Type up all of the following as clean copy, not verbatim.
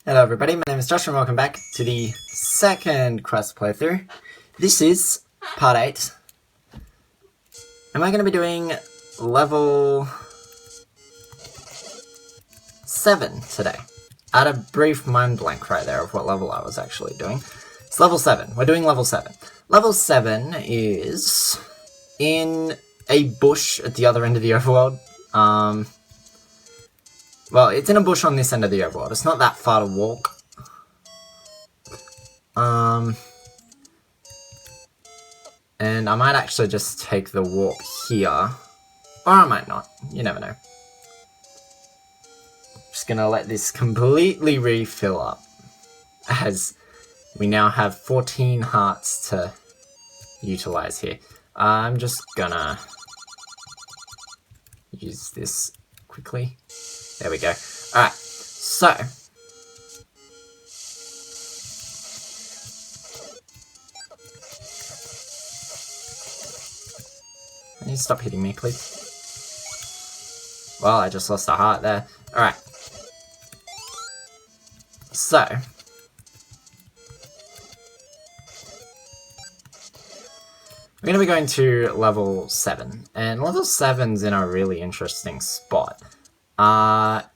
Hello everybody, my name is Josh and welcome back to the second quest playthrough. This is part 8. And we're going to be doing level 7 today. I had a brief mind blank right there of what level I was actually doing. It's level 7. We're doing level 7. Level 7 is in a bush at the other end of the overworld. Well, it's in a bush on this end of the overworld. It's not that far to walk. And I might actually just take the walk here. Or I might not. You never know. Just gonna let this completely refill up. As we now have 14 hearts to utilize here. I'm just gonna use this quickly. There we go. Alright, so. I need to stop hitting me, please. Well, I just lost a heart there. Alright. So. We're going to be going to level 7. And level 7's in a really interesting spot.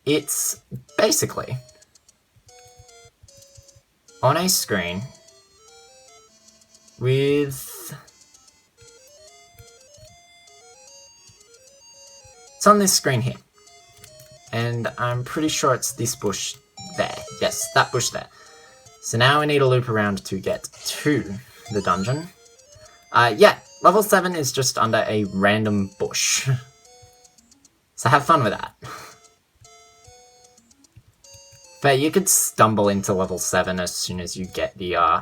It's basically on a screen with... It's on this screen here. And I'm pretty sure it's this bush there. Yes, that bush there. So now we need to loop around to get to the dungeon. Yeah, level 7 is just under a random bush. So have fun with that. But you could stumble into level 7 as soon as you get the,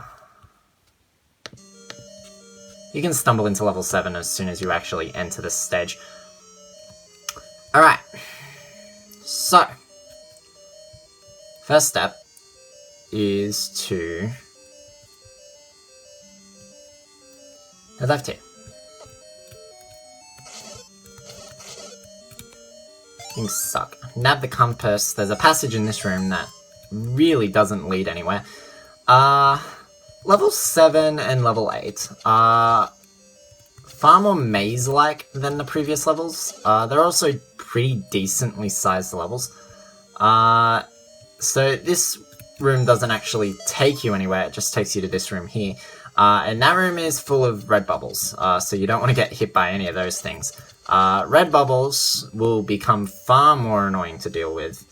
You can stumble into level 7 as soon as you actually enter this stage. Alright. So. First step is to head left here. Things suck. Nab the compass. There's a passage in this room that really doesn't lead anywhere. Level 7 and level 8 are far more maze-like than the previous levels. They're also pretty decently sized levels. So this room doesn't actually take you anywhere, it just takes you to this room here. And that room is full of red bubbles, so you don't want to get hit by any of those things. Red bubbles will become far more annoying to deal with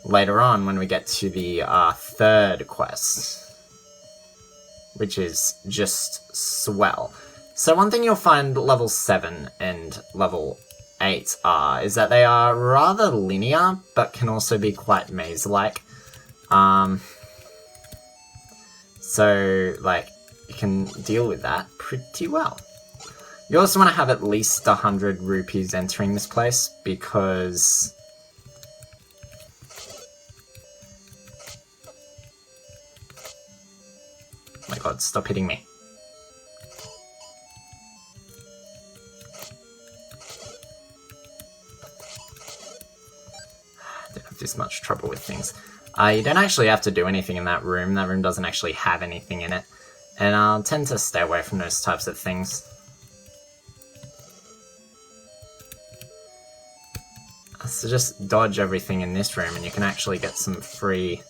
later on when we get to the third quest, which is just swell. So one thing you'll find level 7 and level 8 are, is that they are rather linear, but can also be quite maze-like. So, like, you can deal with that pretty well. You also want to have at least 100 rupees entering this place, because... Oh my god, stop hitting me. I don't have this much trouble with things. You don't actually have to do anything in that room. That room doesn't actually have anything in it. And I'll tend to stay away from those types of things. So just dodge everything in this room and you can actually get some free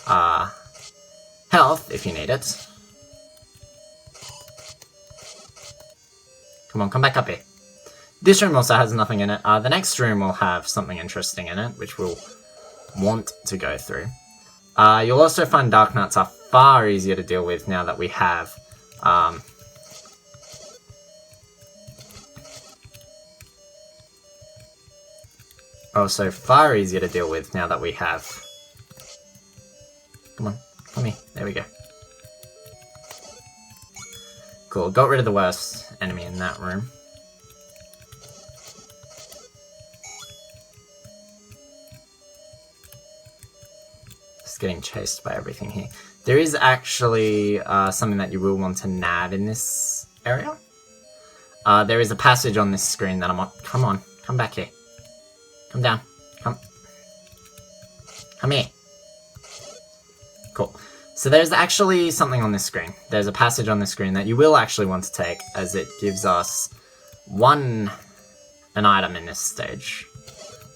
health if you need it. Come on, come back up here. This room also has nothing in it. The next room will have something interesting in it, which we'll want to go through. You'll also find Dark Nuts are far easier to deal with now that we have also far easier to deal with now that we have... Come on, come here, there we go. Cool, got rid of the worst enemy in that room. Just getting chased by everything here. There is actually something that you will want to nab in this area. There is a passage on this screen that I'm on. Come on, come back here. Come down. Come here. Cool. So there's actually something on this screen. There's a passage on this screen that you will actually want to take, as it gives us an item in this stage.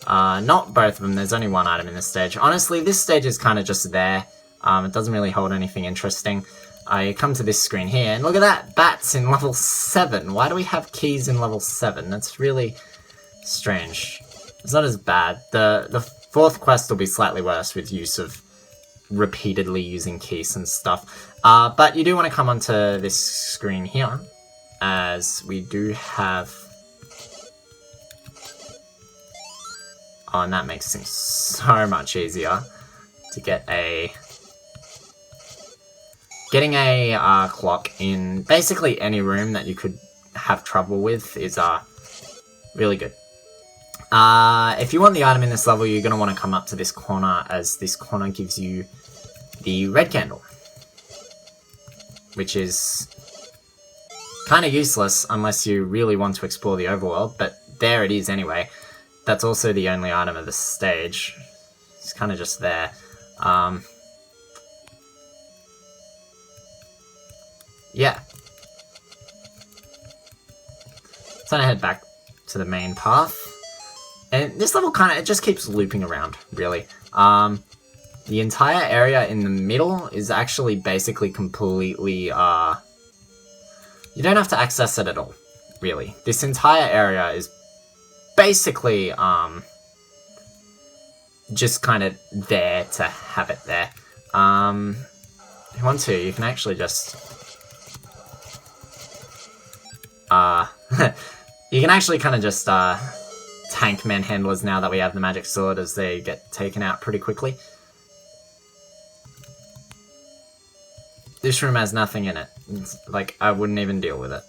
Not both of them, there's only one item in this stage. Honestly, this stage is kind of just there. It doesn't really hold anything interesting. You come to this screen here, and look at that! Bats in level 7! Why do we have keys in level 7? That's really strange. It's not as bad. The fourth quest will be slightly worse with use of repeatedly using keys and stuff. But you do want to come onto this screen here, as we do have... Oh, and that makes things so much easier to get getting a clock in basically any room that you could have trouble with is really good. If you want the item in this level, you're going to want to come up to this corner, as this corner gives you the red candle, which is kind of useless unless you really want to explore the overworld, but there it is anyway. That's also the only item of the stage. It's kind of just there. Yeah. So I head back to the main path. And this level it just keeps looping around, really. The entire area in the middle is actually basically completely, you don't have to access it at all, really. This entire area is basically, just kind of there to have it there. If you want to, you can actually just, you can actually kind of just, tank manhandlers now that we have the magic sword, as they get taken out pretty quickly. This room has nothing in it. It's, like, I wouldn't even deal with it.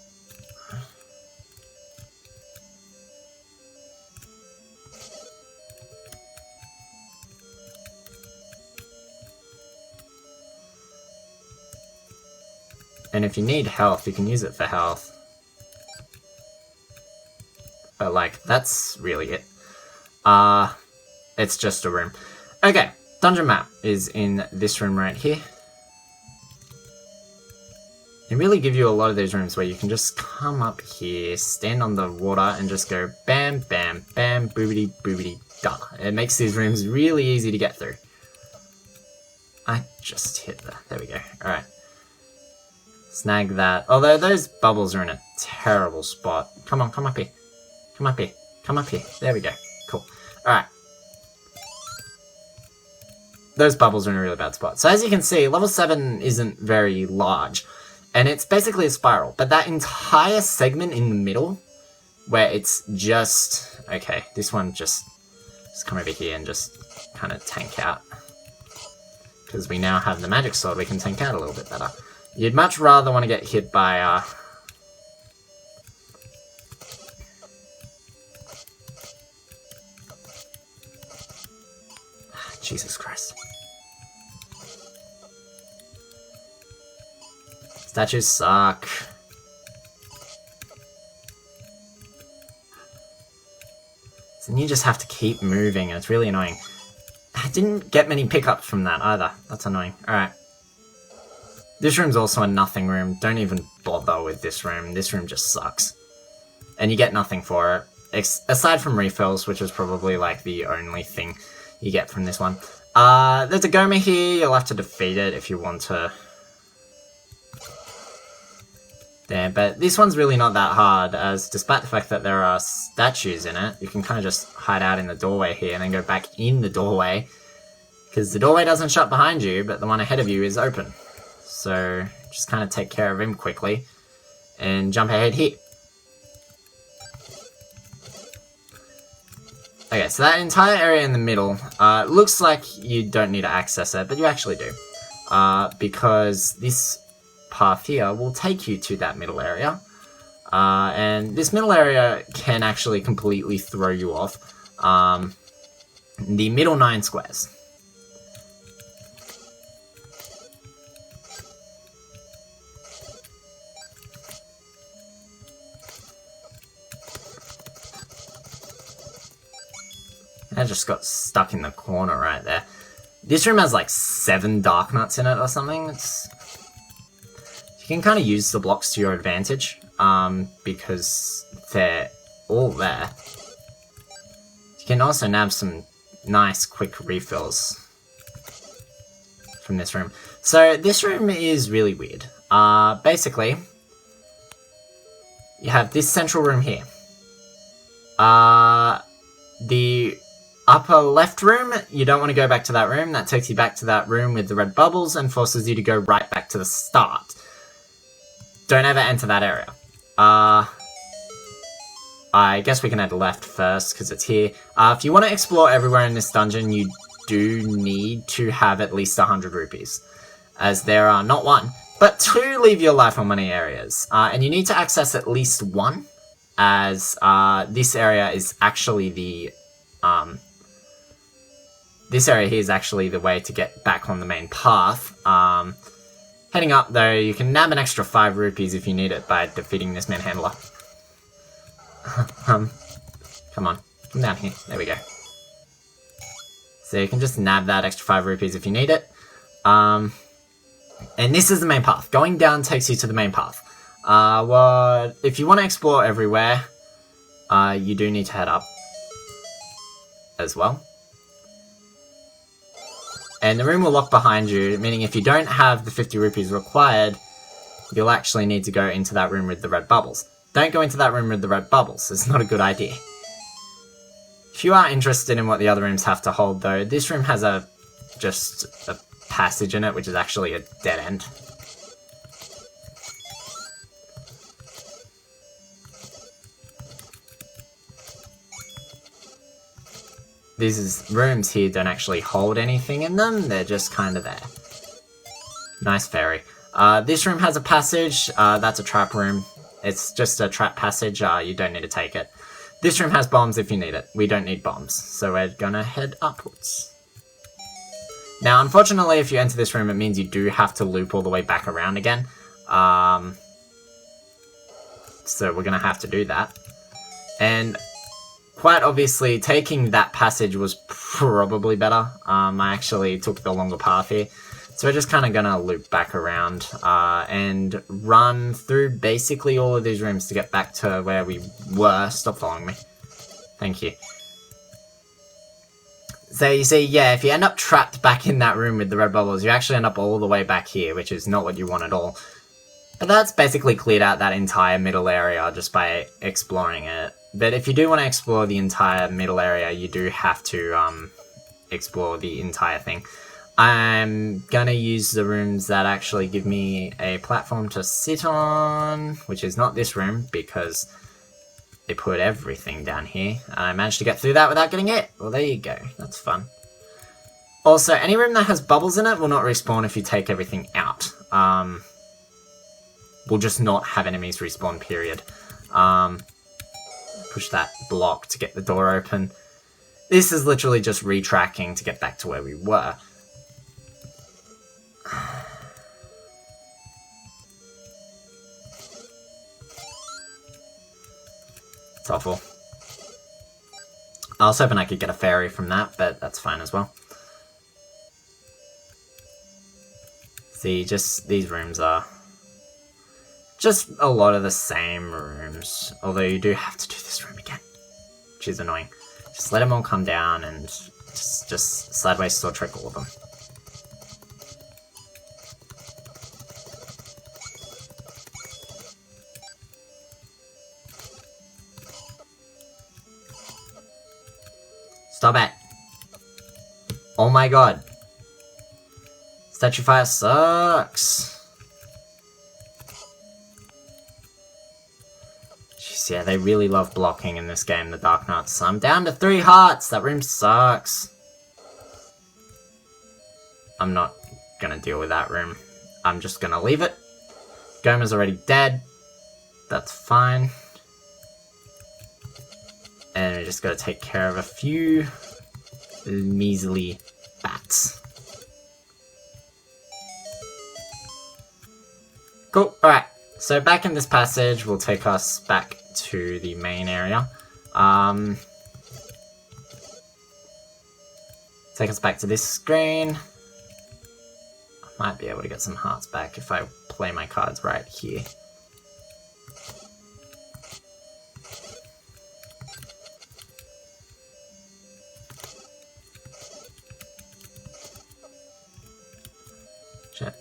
And if you need health, you can use it for health. But, like, that's really it. It's just a room. Okay, dungeon map is in this room right here. They really give you a lot of these rooms where you can just come up here, stand on the water, and just go bam, bam, bam, boobity, boobity, da. It makes these rooms really easy to get through. I just hit that. There we go. Alright. Snag that. Although those bubbles are in a terrible spot. Come on, come up here. Come up here. Come up here. There we go. Cool. Alright. Those bubbles are in a really bad spot. So as you can see, level 7 isn't very large. And it's basically a spiral. But that entire segment in the middle, where it's just... Okay, this one just come over here and just kind of tank out. Because we now have the magic sword, we can tank out a little bit better. You'd much rather want to get hit by... Jesus Christ. Statues suck. And you just have to keep moving, and it's really annoying. I didn't get many pickups from that either. That's annoying. Alright. This room's also a nothing room. Don't even bother with this room. This room just sucks. And you get nothing for it. Aside from refills, which is probably like the only thing you get from this one. There's a Goma here. You'll have to defeat it if you want to. There, but this one's really not that hard, as despite the fact that there are statues in it, you can kind of just hide out in the doorway here and then go back in the doorway, because the doorway doesn't shut behind you, but the one ahead of you is open. So just kind of take care of him quickly and jump ahead here. Okay, so that entire area in the middle looks like you don't need to access it, but you actually do, because this path here will take you to that middle area, and this middle area can actually completely throw you off the middle 9 squares. I just got stuck in the corner right there. This room has like 7 dark nuts in it or something. You can kind of use the blocks to your advantage, because they're all there. You can also nab some nice quick refills from this room. So this room is really weird. Basically, you have this central room here. The upper left room, you don't want to go back to that room. That takes you back to that room with the red bubbles and forces you to go right back to the start. Don't ever enter that area. I guess we can head left first, because it's here. If you want to explore everywhere in this dungeon, you do need to have at least 100 rupees. As there are not 1, but 2 leave your life or money areas. And you need to access at least 1, as this area is actually the... this area here is actually the way to get back on the main path. Heading up, though, you can nab an extra 5 rupees if you need it by defeating this manhandler. Come on. Come down here. There we go. So you can just nab that extra 5 rupees if you need it. And this is the main path. Going down takes you to the main path. If you want to explore everywhere, you do need to head up as well. And the room will lock behind you, meaning if you don't have the 50 rupees required, you'll actually need to go into that room with the red bubbles. Don't go into that room with the red bubbles, it's not a good idea. If you are interested in what the other rooms have to hold, though, this room has just a passage in it, which is actually a dead end. These rooms here don't actually hold anything in them, they're just kind of there. Nice fairy. This room has a passage, that's a trap room. It's just a trap passage, you don't need to take it. This room has bombs if you need it. We don't need bombs, so we're gonna head upwards. Now, unfortunately, if you enter this room, it means you do have to loop all the way back around again. So we're gonna have to do that. And quite obviously, taking that passage was probably better. I actually took the longer path here. So we're just kind of gonna loop back around and run through basically all of these rooms to get back to where we were. Stop following me. Thank you. So you see, yeah, if you end up trapped back in that room with the red bubbles, you actually end up all the way back here, which is not what you want at all. But that's basically cleared out that entire middle area just by exploring it. But if you do want to explore the entire middle area, you do have to explore the entire thing. I'm gonna use the rooms that actually give me a platform to sit on, which is not this room, because they put everything down here. I managed to get through that without getting hit. Well, there you go. That's fun. Also, any room that has bubbles in it will not respawn if you take everything out. We'll just not have enemies respawn, period. Push that block to get the door open. This is literally just retracking to get back to where we were. It's awful. I was hoping I could get a fairy from that, but that's fine as well. See, just these rooms are just a lot of the same rooms. Although you do have to do this room again, which is annoying. Just let them all come down and just sideways sword trick all of them. Stop it. Oh my god. Statue Fire sucks. Jeez, yeah, they really love blocking in this game, the Dark Knights. I'm down to 3 hearts. That room sucks. I'm not gonna deal with that room. I'm just gonna leave it. Goma's already dead. That's fine. And we just gotta take care of a few measly bats. Cool, alright. So back in this passage will take us back to the main area. Take us back to this screen. I might be able to get some hearts back if I play my cards right here. Shit.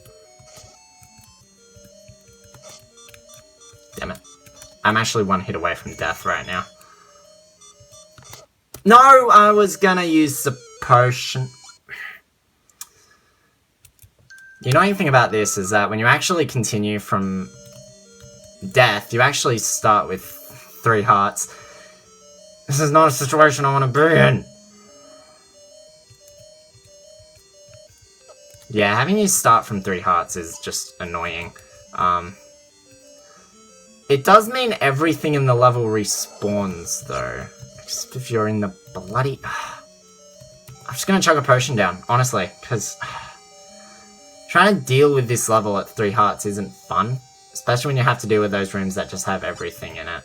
Damn it. I'm actually one hit away from death right now. No, I was gonna use the potion. The annoying thing about this is that when you actually continue from death, you actually start with 3 hearts. This is not a situation I want to be in. Yeah, having you start from 3 hearts is just annoying. It does mean everything in the level respawns, though. Except if you're in the bloody... I'm just gonna chug a potion down, honestly, because... trying to deal with this level at 3 hearts isn't fun. Especially when you have to deal with those rooms that just have everything in it.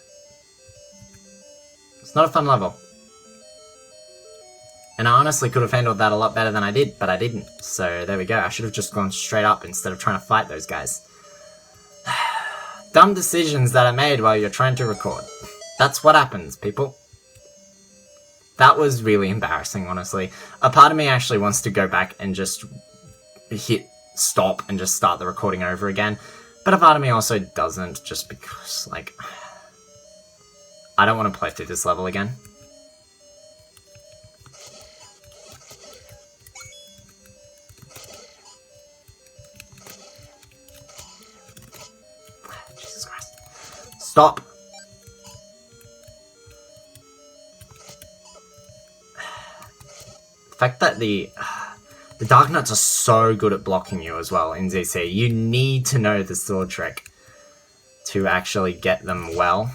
It's not a fun level. And I honestly could have handled that a lot better than I did, but I didn't. So there we go, I should have just gone straight up instead of trying to fight those guys. Dumb decisions that are made while you're trying to record. That's what happens, people. That was really embarrassing, honestly. A part of me actually wants to go back and just hit stop and just start the recording over again. But a part of me also doesn't, just because, like... I don't want to play through this level again. Jesus Christ. Stop! The fact that the Dark Nuts are so good at blocking you as well in ZC. You need to know the sword trick to actually get them well.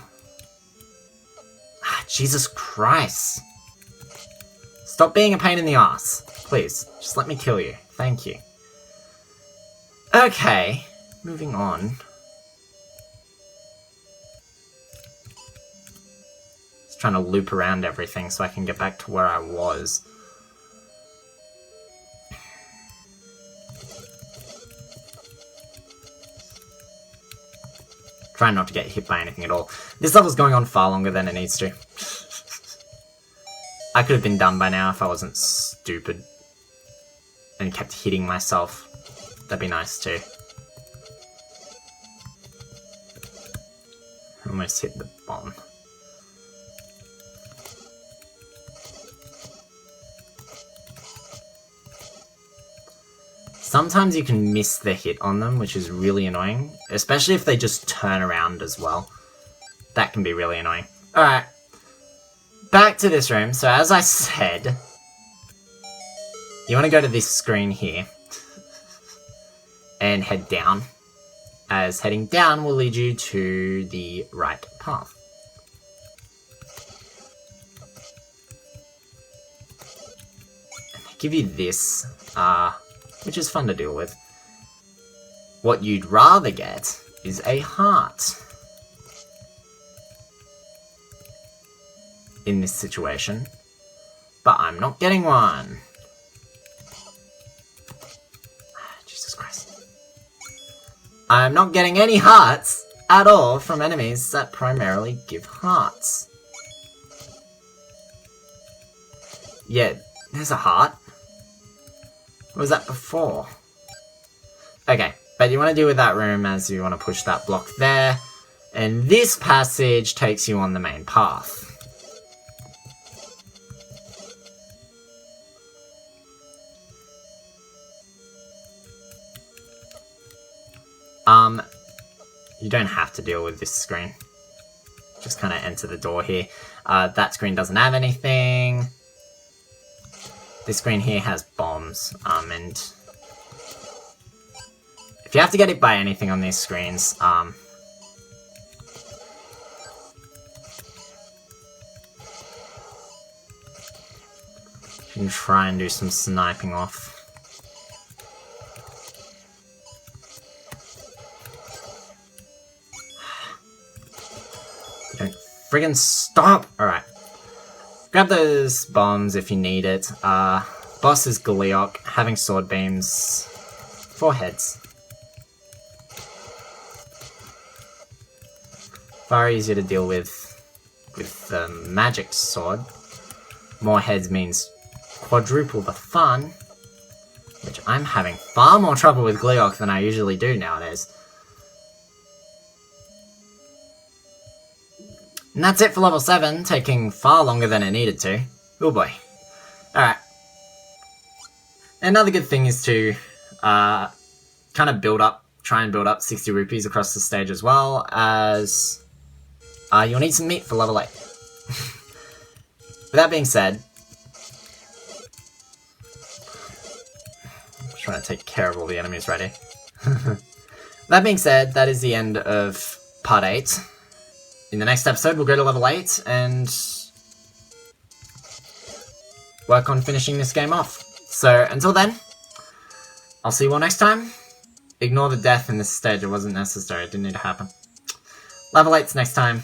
Jesus Christ. Stop being a pain in the ass. Please, just let me kill you. Thank you. Okay, moving on. Just trying to loop around everything so I can get back to where I was. Try not to get hit by anything at all. This level's going on far longer than it needs to. I could have been done by now if I wasn't stupid and kept hitting myself. That'd be nice too. Almost hit the bomb. Sometimes you can miss the hit on them, which is really annoying. Especially if they just turn around as well. That can be really annoying. Alright. Back to this room. So as I said, you want to go to this screen here. And head down. As heading down will lead you to the right path. And they give you this, which is fun to deal with. What you'd rather get is a heart. In this situation. But I'm not getting one. Jesus Christ. I'm not getting any hearts at all from enemies that primarily give hearts. Yeah, there's a heart. What was that before? Okay, but you want to deal with that room as you want to push that block there. And this passage takes you on the main path. You don't have to deal with this screen. Just kind of enter the door here. That screen doesn't have anything. This screen here has bombs, and if you have to get hit by anything on these screens, you can try and do some sniping off. Don't friggin' stop! Alright. Grab those bombs if you need it. Boss is Gleeok, having sword beams, 4 heads. Far easier to deal with the magic sword. More heads means quadruple the fun, which I'm having far more trouble with Gleeok than I usually do nowadays. And that's it for level 7, taking far longer than it needed to. Oh boy. Alright. Another good thing is to kind of try and build up 60 rupees across the stage as well, as you'll need some meat for level 8. With that being said, I'm trying to take care of all the enemies ready. That being said, that is the end of part 8. In the next episode, we'll go to level 8 and work on finishing this game off. So, until then, I'll see you all next time. Ignore the death in this stage, it wasn't necessary, it didn't need to happen. Level 8's next time.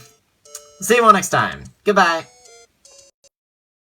See you all next time. Goodbye!